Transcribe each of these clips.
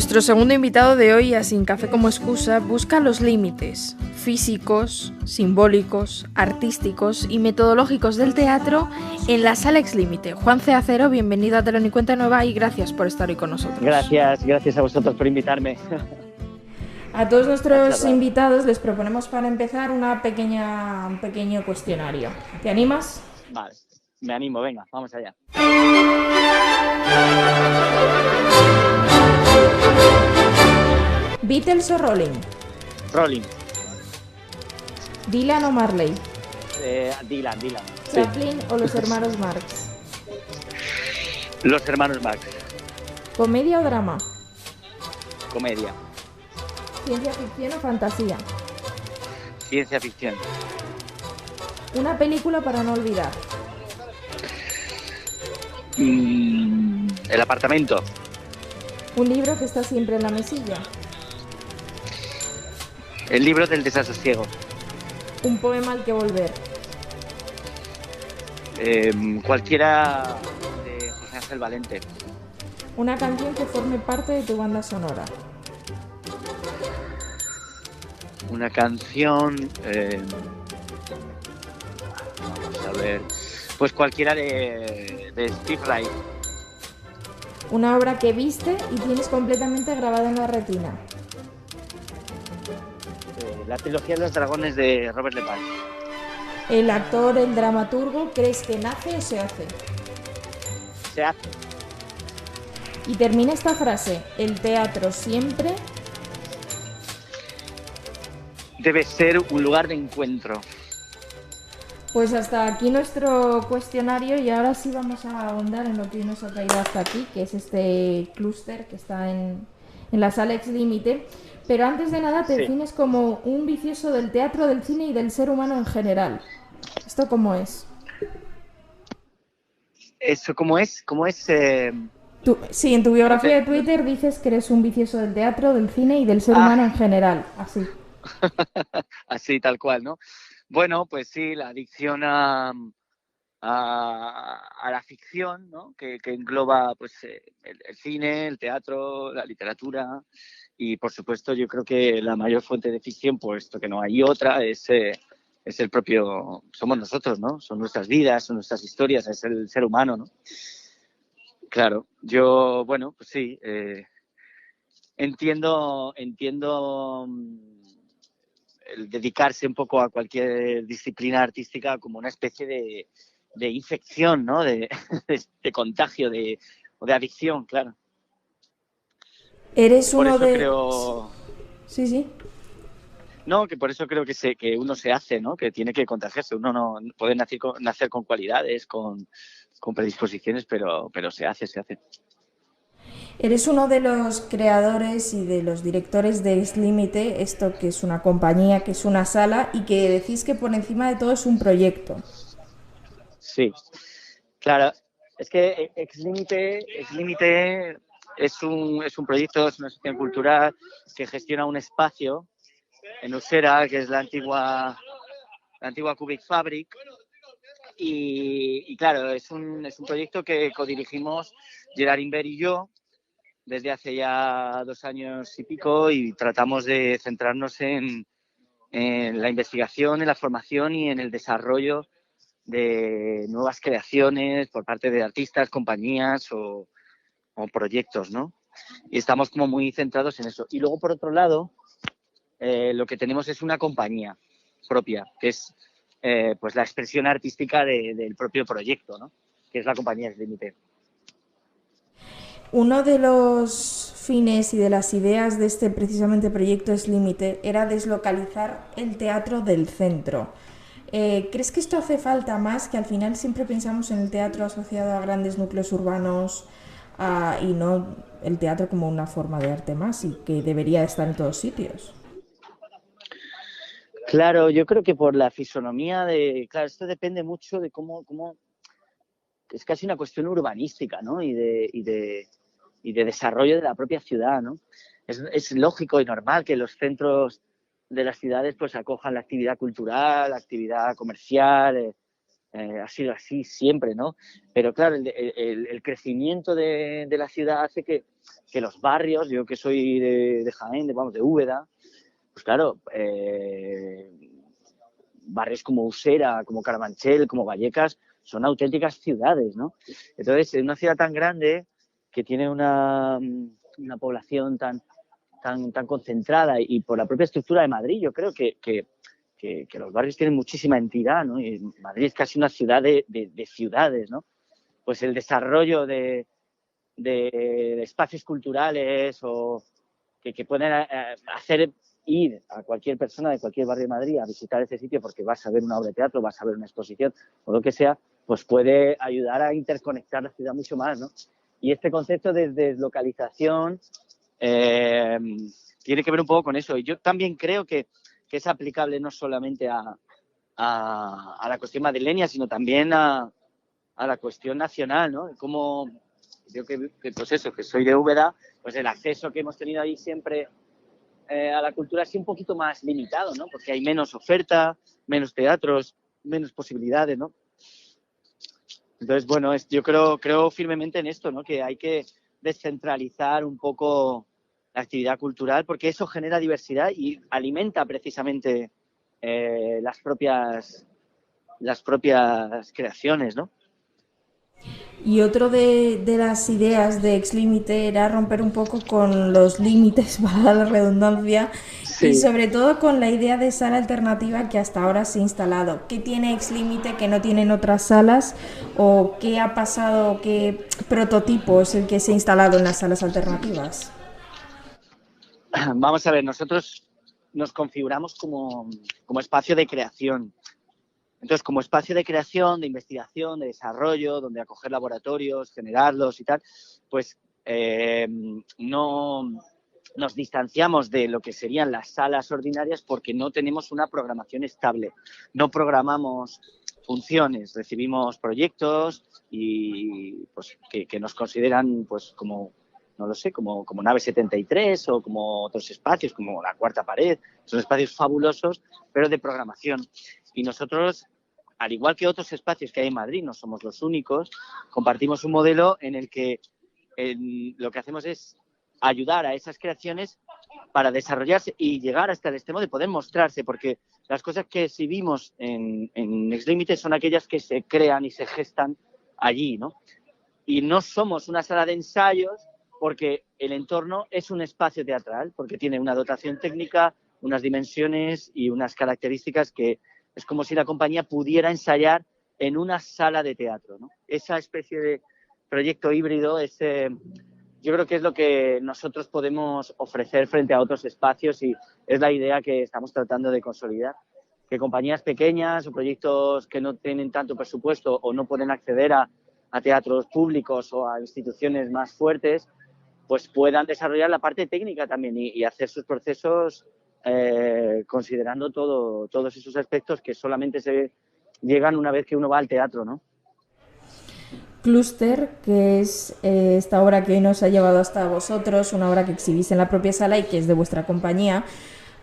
Nuestro segundo invitado de hoy a Sin Café como excusa busca los límites físicos, simbólicos, artísticos y metodológicos del teatro en la Sala Ex Límite. Juan C. Acero, bienvenido a Telón y Cuenta Nueva y gracias por estar hoy con nosotros. Gracias a vosotros por invitarme. A todos nuestros invitados les proponemos para empezar un pequeño cuestionario. ¿Te animas? Vale, me animo, venga, vamos allá. ¿Beatles o Rolling? Rolling. ¿Dylan o Marley? Dylan. ¿Chaplin o los hermanos Marx? Los hermanos Marx. ¿Comedia o drama? Comedia. ¿Ciencia ficción o fantasía? Ciencia ficción. ¿Una película para no olvidar? El apartamento. ¿Un libro que está siempre en la mesilla? El libro del desasosiego. ¿Un poema al que volver? Cualquiera de José Ángel Valente. ¿Una canción que forme parte de tu banda sonora? Una canción... vamos a ver... Pues cualquiera de Steve Reich. ¿Una obra que viste y tienes completamente grabada en la retina? La trilogía de los dragones de Robert Lepage. ¿El actor, el dramaturgo, crees que nace o se hace? Se hace. Y termina esta frase: el teatro siempre... Debe ser un lugar de encuentro. Pues hasta aquí nuestro cuestionario y ahora sí vamos a ahondar en lo que nos ha traído hasta aquí, que es este clúster que está en la Sala Ex Límite. Pero antes de nada te defines como un vicioso del teatro, del cine y del ser humano en general. ¿Esto cómo es? ¿Eso cómo es? Sí, en tu biografía de Twitter dices que eres un vicioso del teatro, del cine y del ser humano en general, así. Así, tal cual, ¿no? Bueno, pues sí, la adicción a la ficción, ¿no? Que engloba pues el cine, el teatro, la literatura y, por supuesto, yo creo que la mayor fuente de ficción, puesto que no hay otra, es el propio... Somos nosotros, ¿no? Son nuestras vidas, son nuestras historias, es el ser humano, ¿no? Claro, yo, bueno, pues sí, entiendo el dedicarse un poco a cualquier disciplina artística como una especie de infección, ¿no? De contagio, o de adicción, claro. Eres Por uno eso de... creo... Sí. No, que por eso creo que uno se hace, ¿no? Que tiene que contagiarse. Uno no puede nacer con cualidades, con predisposiciones, pero se hace. Eres uno de los creadores y de los directores de Ex Límite, esto que es una compañía, que es una sala y que decís que por encima de todo es un proyecto. Sí, claro. Es que Ex Límite es un proyecto, es una asociación cultural que gestiona un espacio en Usera, que es la antigua Cubic Fabric. Y claro, es un proyecto que codirigimos Gerard Inver y yo desde hace ya 2 años y pico, y tratamos de centrarnos en la investigación, en la formación y en el desarrollo de nuevas creaciones por parte de artistas, compañías o proyectos, ¿no? Y estamos como muy centrados en eso. Y luego, por otro lado, lo que tenemos es una compañía propia, que es pues la expresión artística del propio proyecto, ¿no? Que es la compañía Ex Límite. Uno de los fines y de las ideas de este precisamente proyecto Ex Límite era deslocalizar el teatro del centro. ¿Crees que esto hace falta más? Que al final siempre pensamos en el teatro asociado a grandes núcleos urbanos y no el teatro como una forma de arte más y que debería estar en todos sitios. Claro, yo creo que por la fisonomía claro, esto depende mucho de cómo es casi una cuestión urbanística, ¿no? Y de desarrollo de la propia ciudad, ¿no? Es lógico y normal que los centros de las ciudades pues acojan la actividad cultural, la actividad comercial, ha sido así siempre, ¿no? Pero claro, el crecimiento de la ciudad hace que los barrios, yo que soy de Jaén, de Úbeda, pues claro, barrios como Usera, como Carabanchel, como Vallecas, son auténticas ciudades, ¿no? Entonces, en una ciudad tan grande que tiene una población tan concentrada y por la propia estructura de Madrid, yo creo que los barrios tienen muchísima entidad, ¿no? Y Madrid es casi una ciudad de ciudades, ¿no? Pues el desarrollo de espacios culturales o que pueden hacer ir a cualquier persona de cualquier barrio de Madrid a visitar ese sitio porque vas a ver una obra de teatro, vas a ver una exposición o lo que sea, pues puede ayudar a interconectar la ciudad mucho más, ¿no? Y este concepto de deslocalización tiene que ver un poco con eso. Y yo también creo que es aplicable no solamente a la cuestión madrileña, sino también a la cuestión nacional, ¿no? Como yo pues eso, que soy de Úbeda, pues el acceso que hemos tenido ahí siempre a la cultura es un poquito más limitado, ¿no? Porque hay menos oferta, menos teatros, menos posibilidades, ¿no? Entonces, bueno, yo creo firmemente en esto, ¿no? Que hay que descentralizar un poco la actividad cultural porque eso genera diversidad y alimenta precisamente las propias creaciones, ¿no? Y otro de las ideas de Ex Límite era romper un poco con los límites, para la redundancia, y Sí. sobre todo con la idea de sala alternativa que hasta ahora se ha instalado. ¿Qué tiene Ex Límite que no tienen otras salas? ¿O qué ha pasado? ¿Qué prototipo es el que se ha instalado en las salas alternativas? Vamos a ver, nosotros nos configuramos como espacio de creación. Entonces, como espacio de creación, de investigación, de desarrollo, donde acoger laboratorios, generarlos y tal, pues no nos distanciamos de lo que serían las salas ordinarias porque no tenemos una programación estable. No programamos funciones, recibimos proyectos y pues que nos consideran pues como no lo sé, como Nave 73 o como otros espacios, como La Cuarta Pared. Son espacios fabulosos, pero de programación. Y nosotros, al igual que otros espacios que hay en Madrid, no somos los únicos, compartimos un modelo en el que lo que hacemos es ayudar a esas creaciones para desarrollarse y llegar hasta el extremo de poder mostrarse, porque las cosas que exhibimos en Ex Límite son aquellas que se crean y se gestan allí, ¿no? Y no somos una sala de ensayos porque el entorno es un espacio teatral, porque tiene una dotación técnica, unas dimensiones y unas características que es como si la compañía pudiera ensayar en una sala de teatro, ¿no? Esa especie de proyecto híbrido yo creo que es lo que nosotros podemos ofrecer frente a otros espacios y es la idea que estamos tratando de consolidar. Que compañías pequeñas o proyectos que no tienen tanto presupuesto o no pueden acceder a teatros públicos o a instituciones más fuertes, pues puedan desarrollar la parte técnica también y hacer sus procesos considerando todos esos aspectos que solamente se llegan una vez que uno va al teatro, ¿no? Cluster, que es esta obra que hoy nos ha llevado hasta vosotros, una obra que exhibís en la propia sala y que es de vuestra compañía,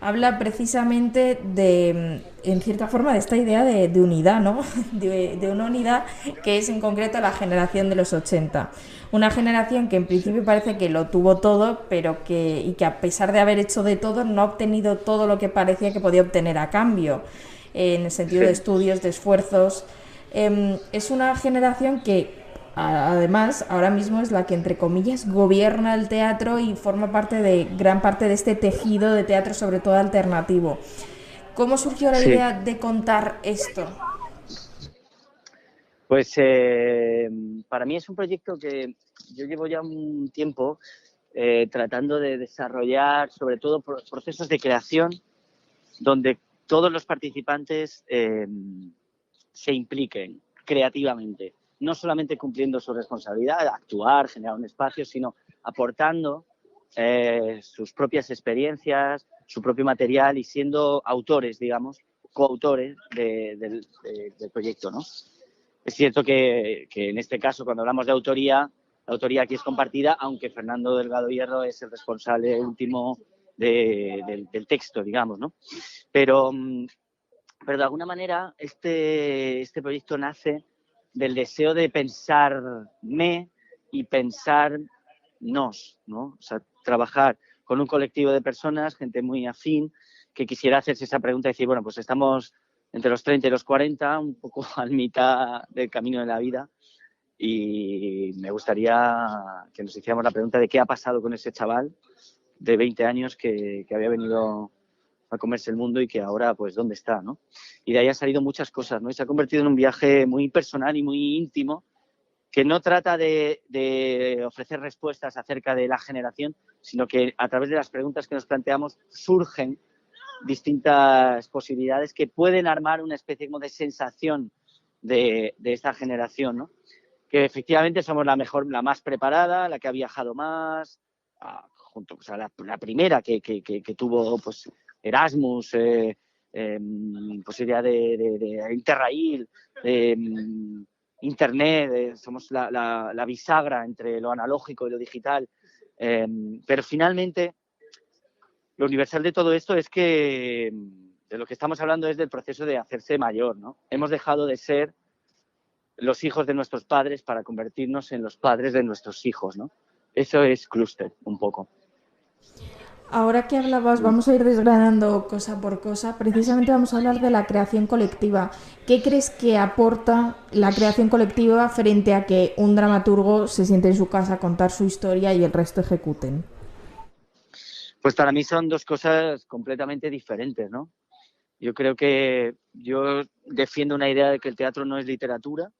habla precisamente de, en cierta forma, de esta idea de unidad, ¿no? De una unidad que es en concreto la generación de los 80. Una generación que en principio parece que lo tuvo todo, pero que a pesar de haber hecho de todo, no ha obtenido todo lo que parecía que podía obtener a cambio, en el sentido de Sí. estudios, de esfuerzos. Es una generación que además ahora mismo es la que entre comillas gobierna el teatro y forma parte de gran parte de este tejido de teatro, sobre todo alternativo. ¿Cómo surgió la Sí. idea de contar esto? Pues para mí es un proyecto que yo llevo ya un tiempo tratando de desarrollar, sobre todo procesos de creación, donde todos los participantes se impliquen creativamente, no solamente cumpliendo su responsabilidad, actuar, generar un espacio, sino aportando sus propias experiencias, su propio material y siendo autores, digamos, coautores del proyecto, ¿no? Es cierto que en este caso, cuando hablamos de autoría, la autoría aquí es compartida, aunque Fernando Delgado Hierro es el responsable último del texto, digamos, ¿no? Pero pero de alguna manera este proyecto nace del deseo de pensarme y pensarnos, ¿no? O sea, trabajar con un colectivo de personas, gente muy afín, que quisiera hacerse esa pregunta y decir, bueno, pues estamos entre los 30 y los 40, un poco a mitad del camino de la vida, y me gustaría que nos hiciéramos la pregunta de qué ha pasado con ese chaval de 20 años que había venido a comerse el mundo y que ahora, pues, ¿dónde está, no? Y de ahí han salido muchas cosas, ¿no? Y se ha convertido en un viaje muy personal y muy íntimo, que no trata de ofrecer respuestas acerca de la generación, sino que a través de las preguntas que nos planteamos surgen distintas posibilidades que pueden armar una especie como de sensación de esta generación, ¿no? Que efectivamente somos la mejor, la más preparada, la que ha viajado más, junto, o sea, la primera que tuvo, pues, Erasmus, posibilidad de Interrail, Internet, somos la bisagra entre lo analógico y lo digital, pero finalmente lo universal de todo esto es que de lo que estamos hablando es del proceso de hacerse mayor, ¿no? Hemos dejado de ser los hijos de nuestros padres para convertirnos en los padres de nuestros hijos, ¿no? Eso es Clúster, un poco. Ahora que hablabas, vamos a ir desgranando cosa por cosa. Precisamente vamos a hablar de la creación colectiva. ¿Qué crees que aporta la creación colectiva frente a que un dramaturgo se siente en su casa a contar su historia y el resto ejecuten? Pues para mí son dos cosas completamente diferentes, ¿no? Yo creo que yo defiendo una idea de que el teatro no es literatura,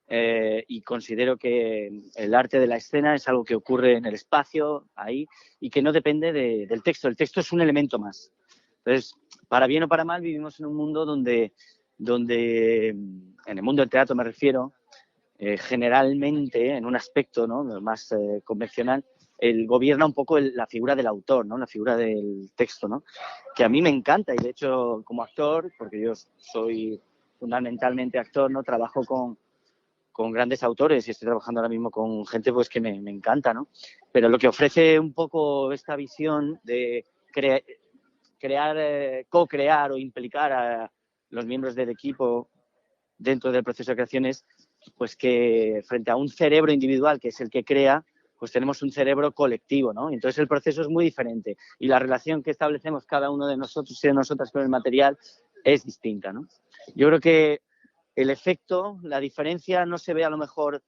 y considero que el arte de la escena es algo que ocurre en el espacio, ahí, y que no depende del texto. El texto es un elemento más. Entonces, para bien o para mal, vivimos en un mundo donde en el mundo del teatro me refiero, generalmente, en un aspecto, ¿no?, más convencional, gobierna un poco la figura del autor, ¿no?, la figura del texto, ¿no?, que a mí me encanta, y de hecho, como actor, porque yo soy fundamentalmente actor, ¿no?, trabajo con grandes autores y estoy trabajando ahora mismo con gente, pues, que me encanta, ¿no? Pero lo que ofrece un poco esta visión de crear, co-crear o implicar a los miembros del equipo dentro del proceso de creación es, pues, que frente a un cerebro individual que es el que crea, pues tenemos un cerebro colectivo, ¿no? Entonces el proceso es muy diferente y la relación que establecemos cada uno de nosotros y de nosotras con el material es distinta, ¿no? Yo creo que el efecto, la diferencia no se ve a lo mejor,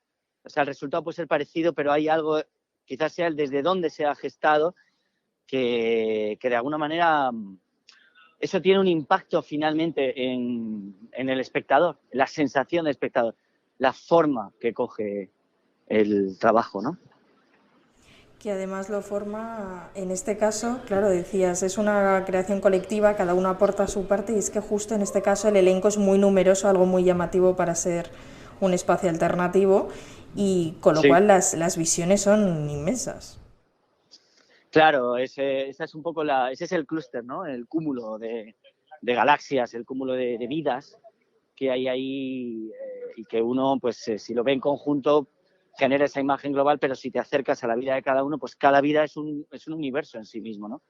o sea, el resultado puede ser parecido, pero hay algo, quizás sea el desde dónde se ha gestado, que de alguna manera eso tiene un impacto finalmente en el espectador, la sensación del espectador, la forma que coge el trabajo, ¿no? Que además lo forma, en este caso, claro, decías, es una creación colectiva, cada uno aporta su parte y es que justo en este caso el elenco es muy numeroso, algo muy llamativo para ser un espacio alternativo y con lo Sí. cual las visiones son inmensas. Claro, esa es un poco ese es el clúster, ¿no? El cúmulo de galaxias, el cúmulo de vidas que hay ahí, y que uno, pues, si lo ve en conjunto, genera esa imagen global, pero si te acercas a la vida de cada uno, pues cada vida es un universo en sí mismo, ¿no?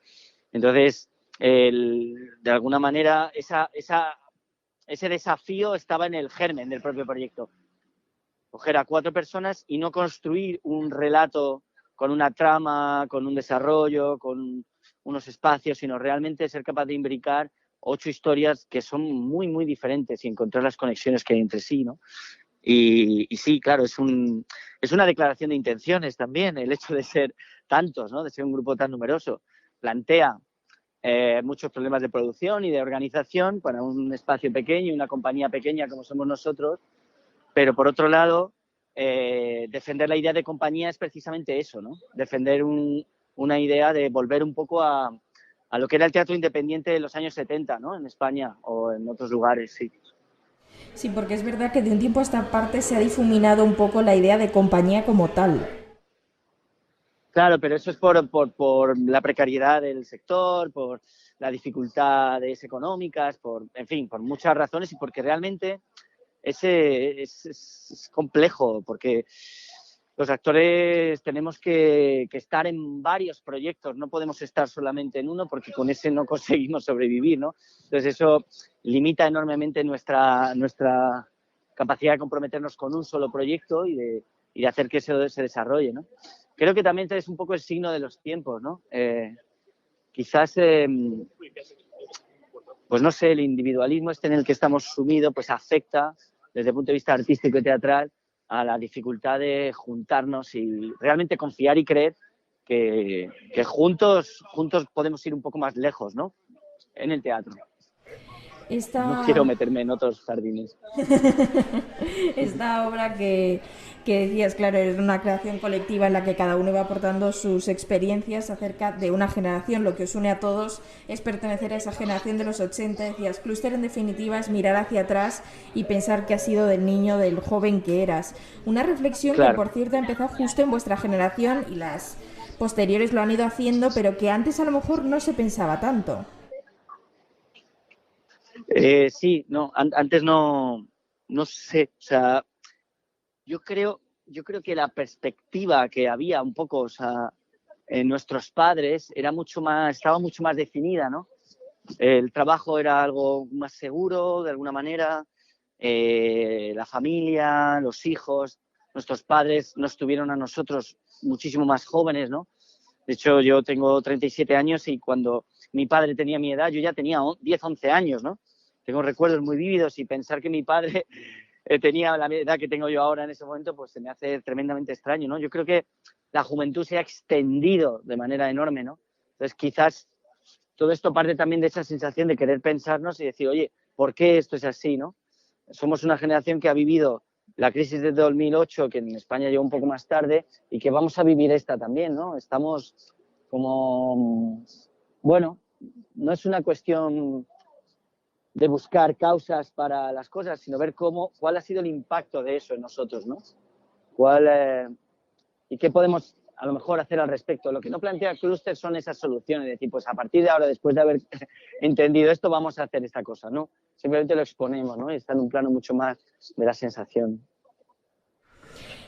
Entonces, de alguna manera, ese desafío estaba en el germen del propio proyecto. Coger a 4 personas y no construir un relato con una trama, con un desarrollo, con unos espacios, sino realmente ser capaz de imbricar 8 historias que son muy, muy diferentes y encontrar las conexiones que hay entre sí, ¿no? Y sí, claro, es una declaración de intenciones también, el hecho de ser tantos, ¿no?, de ser un grupo tan numeroso. Plantea muchos problemas de producción y de organización para un espacio pequeño y una compañía pequeña como somos nosotros, pero por otro lado, defender la idea de compañía es precisamente eso, ¿no? Defender una idea de volver un poco a lo que era el teatro independiente de los años 70, ¿no?, en España o en otros lugares, sí. Sí, porque es verdad que de un tiempo a esta parte se ha difuminado un poco la idea de compañía como tal. Claro, pero eso es por la precariedad del sector, por las dificultades económicas, en fin, por muchas razones y porque realmente es complejo, porque los actores tenemos que estar en varios proyectos, no podemos estar solamente en uno porque con ese no conseguimos sobrevivir, ¿no? Entonces eso limita enormemente nuestra capacidad de comprometernos con un solo proyecto y de hacer que eso se desarrolle, ¿no? Creo que también es un poco el signo de los tiempos, ¿no? Quizás, pues no sé, el individualismo en el que estamos sumidos pues afecta desde el punto de vista artístico y teatral a la dificultad de juntarnos y realmente confiar y creer que juntos podemos ir un poco más lejos, ¿no? En el teatro. No quiero meterme en otros jardines. Esta obra que decías, claro, es una creación colectiva en la que cada uno va aportando sus experiencias acerca de una generación. Lo que os une a todos es pertenecer a esa generación de los 80. Decías, Clúster en definitiva es mirar hacia atrás y pensar que has sido del niño, del joven que eras. Una reflexión que, por cierto, empezó justo en vuestra generación y las posteriores lo han ido haciendo, pero que antes a lo mejor no se pensaba tanto. Sí, no, antes no sé, o sea, yo creo que la perspectiva que había un poco, o sea, en nuestros padres estaba mucho más definida, ¿no? El trabajo era algo más seguro, de alguna manera, la familia, los hijos, nuestros padres nos tuvieron a nosotros muchísimo más jóvenes, ¿no? De hecho, yo tengo 37 años y cuando mi padre tenía mi edad, yo ya tenía 10, 11 años, ¿no? Tengo recuerdos muy vívidos y pensar que mi padre tenía la edad que tengo yo ahora en ese momento, pues se me hace tremendamente extraño, ¿no? Yo creo que la juventud se ha extendido de manera enorme, ¿no? Entonces, quizás todo esto parte también de esa sensación de querer pensarnos y decir, oye, ¿por qué esto es así, no? Somos una generación que ha vivido la crisis de 2008, que en España llegó un poco más tarde, y que vamos a vivir esta también, ¿no? Estamos como, bueno, no es una cuestión de buscar causas para las cosas, sino ver cuál ha sido el impacto de eso en nosotros, ¿no? Y qué podemos a lo mejor hacer al respecto. Lo que no plantea Clúster son esas soluciones, de decir, pues a partir de ahora, después de haber entendido esto, vamos a hacer esta cosa, ¿no? Simplemente lo exponemos, ¿no? Y está en un plano mucho más de la sensación.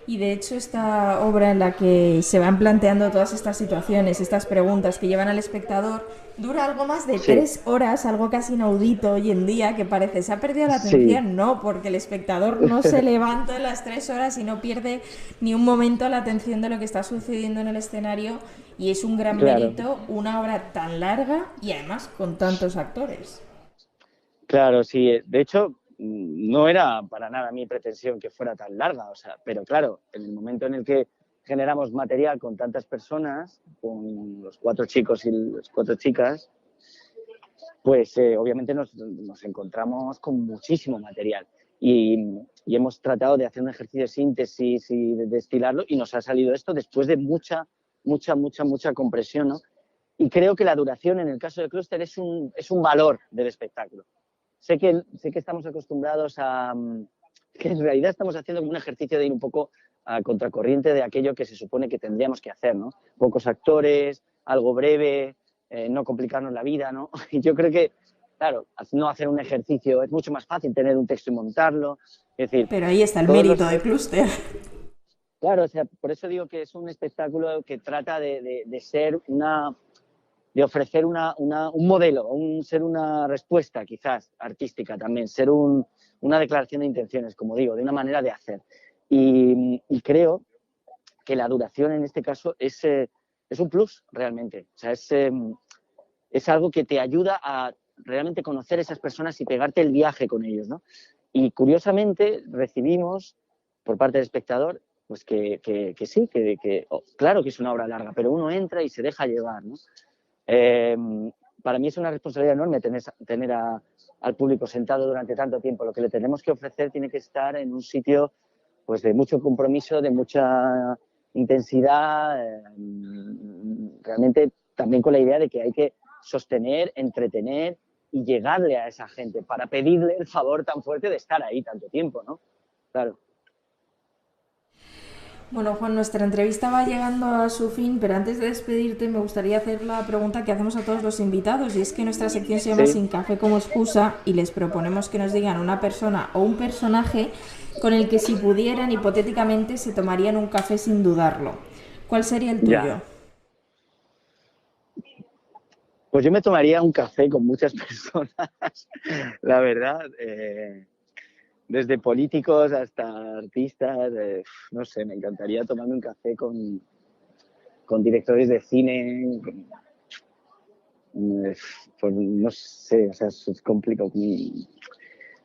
Y de hecho esta obra en la que se van planteando todas estas situaciones, estas preguntas que llevan al espectador, dura algo más de 3 horas, algo casi inaudito hoy en día, que parece, ¿se ha perdido la atención? Sí. No, porque el espectador no se levanta en las 3 horas y no pierde ni un momento la atención de lo que está sucediendo en el escenario, y es un gran mérito, una obra tan larga y además con tantos actores. Claro, sí. De hecho, no era para nada mi pretensión que fuera tan larga, o sea, pero claro, en el momento en el que generamos material con tantas personas, con los 4 chicos y las 4 chicas, pues obviamente nos encontramos con muchísimo material y hemos tratado de hacer un ejercicio de síntesis y de destilarlo y nos ha salido esto después de mucha compresión, ¿no? Y creo que la duración en el caso de Clúster es un valor del espectáculo. Sé que estamos acostumbrados a que en realidad estamos haciendo un ejercicio de ir un poco a contracorriente de aquello que se supone que tendríamos que hacer, ¿no? Pocos actores, algo breve, no complicarnos la vida, ¿no? Y yo creo que, claro, no hacer un ejercicio, es mucho más fácil tener un texto y montarlo. Es decir, pero ahí está el mérito de Clúster. Claro, o sea, por eso digo que es un espectáculo que trata de ser de ofrecer un modelo, ser una respuesta quizás artística también, ser una declaración de intenciones, como digo, de una manera de hacer. Y creo que la duración en este caso es un plus realmente. O sea, es algo que te ayuda a realmente conocer a esas personas y pegarte el viaje con ellos, ¿no? Y curiosamente recibimos por parte del espectador pues que sí, claro que es una obra larga, pero uno entra y se deja llevar, ¿no? Para mí es una responsabilidad enorme tener al público sentado durante tanto tiempo. Lo que le tenemos que ofrecer tiene que estar en un sitio pues, de mucho compromiso, de mucha intensidad, realmente también con la idea de que hay que sostener, entretener y llegarle a esa gente para pedirle el favor tan fuerte de estar ahí tanto tiempo, ¿no? Claro. Bueno, Juan, nuestra entrevista va llegando a su fin, pero antes de despedirte me gustaría hacer la pregunta que hacemos a todos los invitados, y es que nuestra sección se llama Sí, Sin café como excusa y les proponemos que nos digan una persona o un personaje con el que si pudieran, hipotéticamente, se tomarían un café sin dudarlo. ¿Cuál sería el tuyo? ya. Pues yo me tomaría un café con muchas personas, la verdad. Desde políticos hasta artistas, no sé, me encantaría tomarme un café con directores de cine, eh, pues no sé, o sea, es complicado.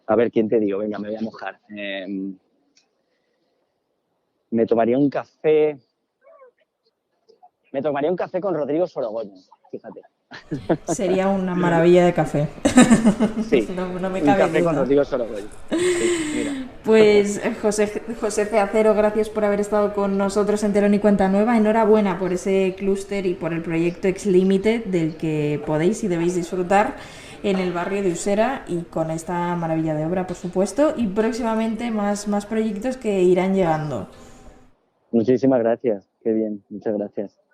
A ver, ¿quién te digo? Venga, me voy a mojar. Me tomaría un café, me tomaría un café con Rodrigo Sorogoyen, fíjate. Sería una maravilla de café. Sí, No me un cabe café con duda. Rodrigo Sorogoyen. Sí, mira. Pues José Ceacero, gracias por haber estado con nosotros en Telón y Cuenta Nueva. Enhorabuena por ese clúster y por el proyecto Ex Limited del que podéis y debéis disfrutar en el barrio de Usera y con esta maravilla de obra, por supuesto, y próximamente más proyectos que irán llegando. Muchísimas gracias. Qué bien, muchas gracias.